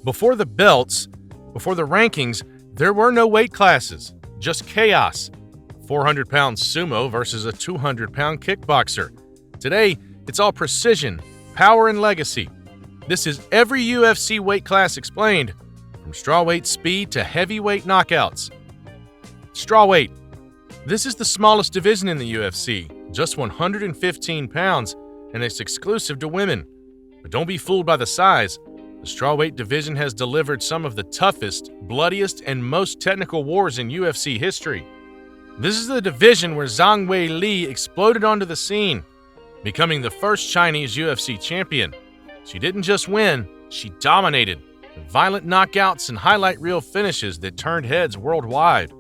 Before the belts, before the rankings, there were no weight classes, just chaos. 400-pound sumo versus a 200-pound kickboxer. Today, it's all precision, power, and legacy. This is every UFC weight class explained, from strawweight speed to heavyweight knockouts. Strawweight. This is the smallest division in the UFC, just 115 pounds, and it's exclusive to women. But don't be fooled by the size. The strawweight division has delivered some of the toughest, bloodiest, and most technical wars in UFC history. This is the division where Zhang Weili exploded onto the scene, becoming the first Chinese UFC champion. She didn't just win, she dominated, with violent knockouts and highlight reel finishes that turned heads worldwide.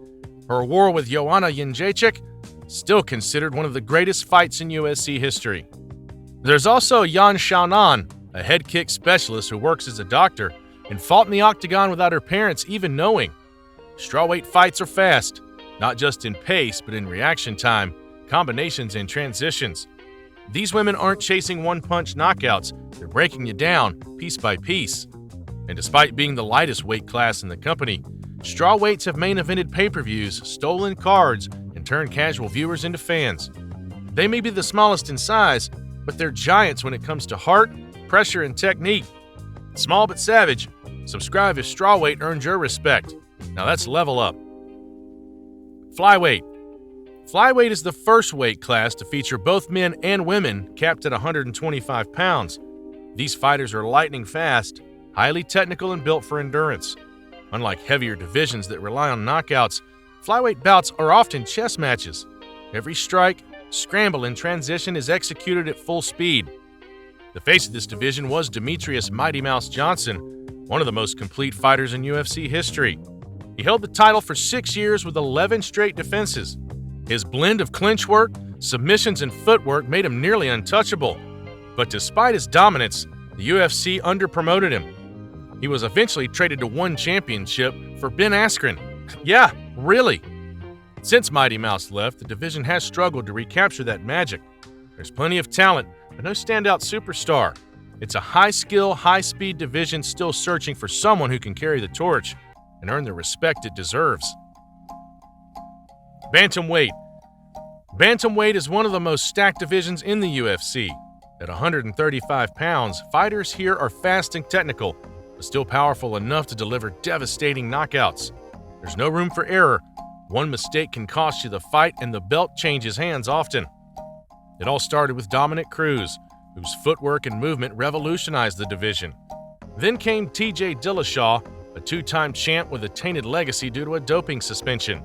Her war with Joanna Jędrzejczyk, still considered one of the greatest fights in UFC history. There's also Yan Xiaonan, a head kick specialist who works as a doctor and fought in the Octagon without her parents even knowing. Strawweight fights are fast, not just in pace, but in reaction time, combinations, and transitions. These women aren't chasing one-punch knockouts, they're breaking you down piece by piece. And despite being the lightest weight class in the company, strawweights have main evented pay-per-views, stolen cards, and turned casual viewers into fans. They may be the smallest in size, but they're giants when it comes to heart, pressure, and technique. Small but savage. Subscribe if strawweight earns your respect. Now that's level up. Flyweight. Flyweight is the first weight class to feature both men and women, capped at 125 pounds. These fighters are lightning fast, highly technical, and built for endurance. Unlike heavier divisions that rely on knockouts, flyweight bouts are often chess matches. Every strike, scramble, and transition is executed at full speed. The face of this division was Demetrius Mighty Mouse Johnson, one of the most complete fighters in UFC history. He held the title for 6 years with 11 straight defenses. His blend of clinch work, submissions, and footwork made him nearly untouchable. But despite his dominance, the UFC underpromoted him. He was eventually traded to one championship for Ben Askren. Yeah, really. Since Mighty Mouse left, the division has struggled to recapture that magic. There's plenty of talent, but no standout superstar. It's a high-skill, high-speed division still searching for someone who can carry the torch and earn the respect it deserves. Bantamweight. Bantamweight is one of the most stacked divisions in the UFC. At 135 pounds, fighters here are fast and technical, but still powerful enough to deliver devastating knockouts. There's no room for error. One mistake can cost you the fight, and the belt changes hands often. It all started with Dominic Cruz, whose footwork and movement revolutionized the division. Then came TJ Dillashaw, a two-time champ with a tainted legacy due to a doping suspension.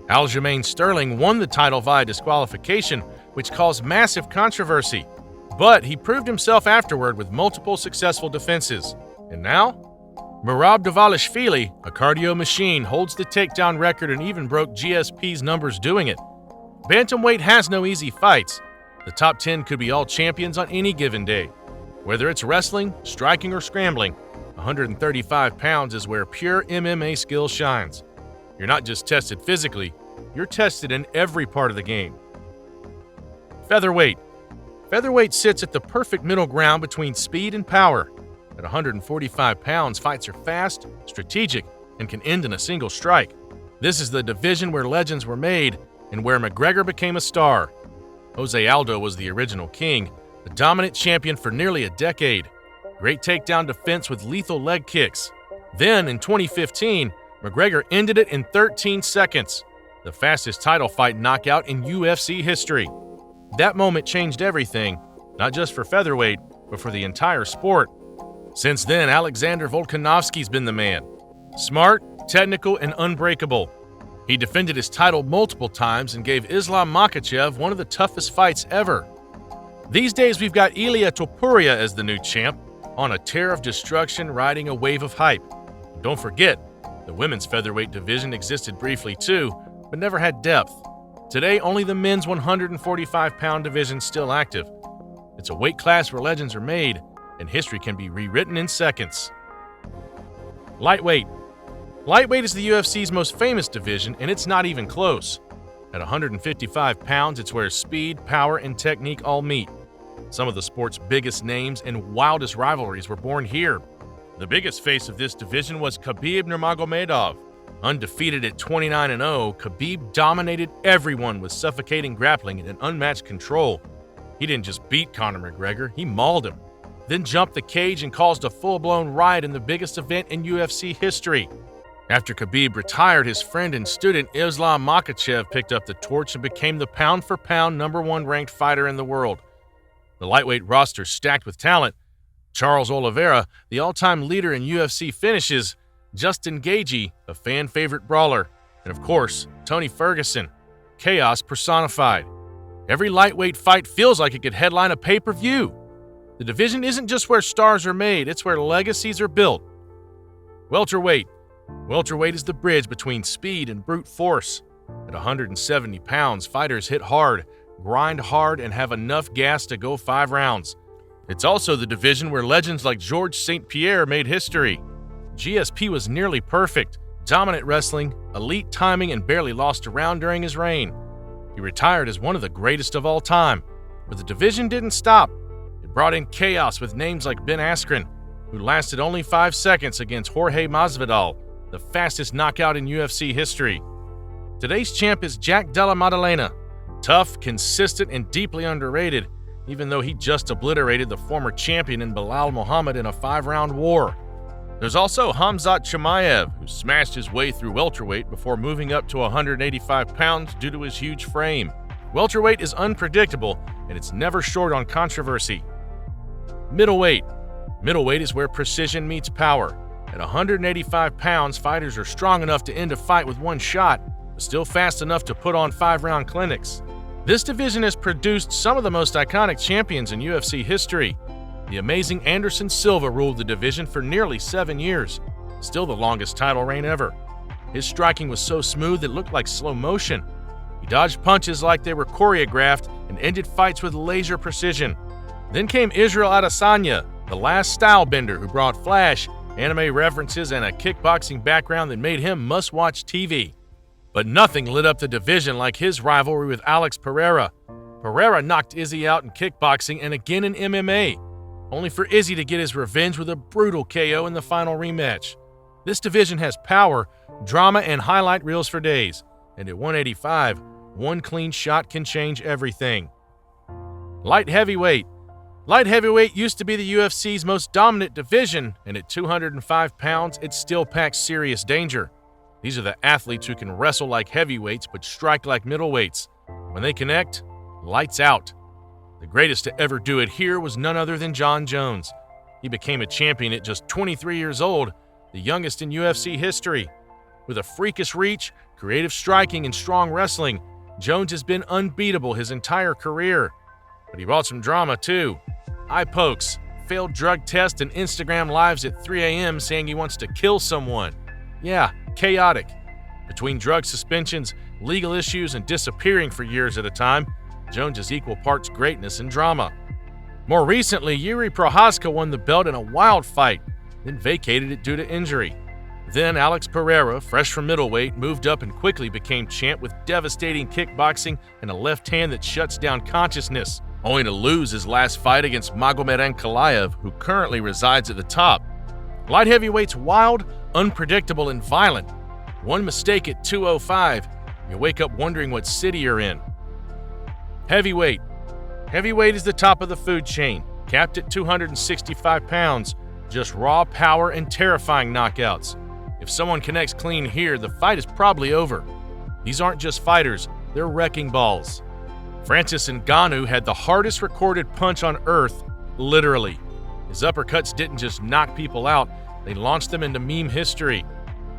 Aljamain Sterling won the title via disqualification, which caused massive controversy. But he proved himself afterward with multiple successful defenses. And now, Merab Dvalishvili, a cardio machine, holds the takedown record and even broke GSP's numbers doing it. Bantamweight has no easy fights. The top 10 could be all champions on any given day. Whether it's wrestling, striking, or scrambling, 135 pounds is where pure MMA skill shines. You're not just tested physically, you're tested in every part of the game. Featherweight. Featherweight sits at the perfect middle ground between speed and power. At 145 pounds, fights are fast, strategic, and can end in a single strike. This is the division where legends were made and where McGregor became a star. Jose Aldo was the original king, a dominant champion for nearly a decade. Great takedown defense with lethal leg kicks. Then, in 2015, McGregor ended it in 13 seconds, the fastest title fight knockout in UFC history. That moment changed everything, not just for featherweight, but for the entire sport. Since then, Alexander Volkanovski's been the man. Smart, technical, and unbreakable. He defended his title multiple times and gave Islam Makhachev one of the toughest fights ever. These days, we've got Ilia Topuria as the new champ, on a tear of destruction riding a wave of hype. And don't forget, the women's featherweight division existed briefly too, but never had depth. Today, only the men's 145-pound division is still active. It's a weight class where legends are made, and history can be rewritten in seconds. Lightweight. Lightweight is the UFC's most famous division, and it's not even close. At 155 pounds, it's where speed, power, and technique all meet. Some of the sport's biggest names and wildest rivalries were born here. The biggest face of this division was Khabib Nurmagomedov. Undefeated at 29-0, Khabib dominated everyone with suffocating grappling and unmatched control. He didn't just beat Conor McGregor, he mauled him, then jumped the cage and caused a full-blown riot in the biggest event in UFC history. After Khabib retired, his friend and student Islam Makhachev picked up the torch and became the pound-for-pound #1 ranked fighter in the world. The lightweight roster stacked with talent: Charles Oliveira, the all-time leader in UFC finishes; Justin Gaethje, a fan-favorite brawler; and of course, Tony Ferguson, chaos personified. Every lightweight fight feels like it could headline a pay-per-view. The division isn't just where stars are made, it's where legacies are built. Welterweight. Welterweight is the bridge between speed and brute force. At 170 pounds, fighters hit hard, grind hard, and have enough gas to go 5 rounds. It's also the division where legends like Georges St-Pierre made history. GSP was nearly perfect, dominant wrestling, elite timing, and barely lost a round during his reign. He retired as one of the greatest of all time, but the division didn't stop. It brought in chaos with names like Ben Askren, who lasted only 5 seconds against Jorge Masvidal, the fastest knockout in UFC history. Today's champ is Jack Della Maddalena, tough, consistent, and deeply underrated, even though he just obliterated the former champion in Belal Muhammad in a 5-round war. There's also Khamzat Chimaev, who smashed his way through welterweight before moving up to 185 pounds due to his huge frame. Welterweight is unpredictable, and it's never short on controversy. Middleweight. Middleweight is where precision meets power. At 185 pounds, fighters are strong enough to end a fight with 1 shot, but still fast enough to put on 5-round clinics. This division has produced some of the most iconic champions in UFC history. The amazing Anderson Silva ruled the division for nearly 7 years, still the longest title reign ever. His striking was so smooth it looked like slow motion. He dodged punches like they were choreographed and ended fights with laser precision. Then came Israel Adesanya, the last style bender who brought flash, anime references, and a kickboxing background that made him must-watch TV. But nothing lit up the division like his rivalry with Alex Pereira. Pereira knocked Izzy out in kickboxing and again in MMA, only for Izzy to get his revenge with a brutal KO in the final rematch. This division has power, drama, and highlight reels for days, and at 185, 1 clean shot can change everything. Light heavyweight. Light heavyweight used to be the UFC's most dominant division, and at 205 pounds, it still packs serious danger. These are the athletes who can wrestle like heavyweights but strike like middleweights. When they connect, lights out. The greatest to ever do it here was none other than Jon Jones. He became a champion at just 23 years old, the youngest in UFC history. With a freakish reach, creative striking, and strong wrestling, Jones has been unbeatable his entire career. But he brought some drama too. Eye pokes, failed drug tests, and Instagram lives at 3 a.m. saying he wants to kill someone. Yeah, chaotic. Between drug suspensions, legal issues, and disappearing for years at a time, Jones is equal parts greatness and drama. More recently, Yuri Prochazka won the belt in a wild fight, then vacated it due to injury. Then Alex Pereira, fresh from middleweight, moved up and quickly became champ with devastating kickboxing and a left hand that shuts down consciousness, only to lose his last fight against Magomed Ankalaev, who currently resides at the top. Light heavyweight's wild, unpredictable, and violent. One mistake at 205, you wake up wondering what city you're in. Heavyweight. Heavyweight is the top of the food chain, capped at 265 pounds, just raw power and terrifying knockouts. If someone connects clean here, the fight is probably over. These aren't just fighters, they're wrecking balls. Francis Ngannou had the hardest recorded punch on earth, literally. His uppercuts didn't just knock people out, they launched them into meme history.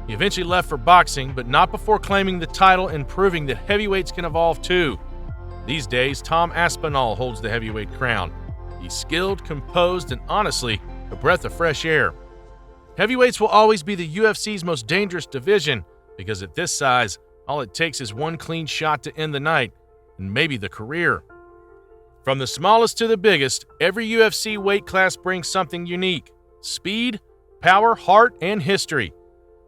He eventually left for boxing, but not before claiming the title and proving that heavyweights can evolve too. These days, Tom Aspinall holds the heavyweight crown. He's skilled, composed, and honestly, a breath of fresh air. Heavyweights will always be the UFC's most dangerous division because at this size, all it takes is 1 clean shot to end the night, and maybe the career. From the smallest to the biggest, every UFC weight class brings something unique: speed, power, heart, and history.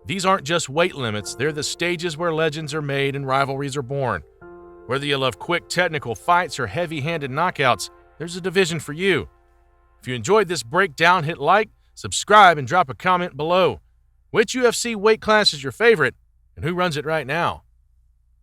These aren't just weight limits, they're the stages where legends are made and rivalries are born. Whether you love quick technical fights or heavy-handed knockouts, there's a division for you. If you enjoyed this breakdown, hit like, Subscribe and drop a comment below. Which UFC weight class is your favorite, and who runs it right now?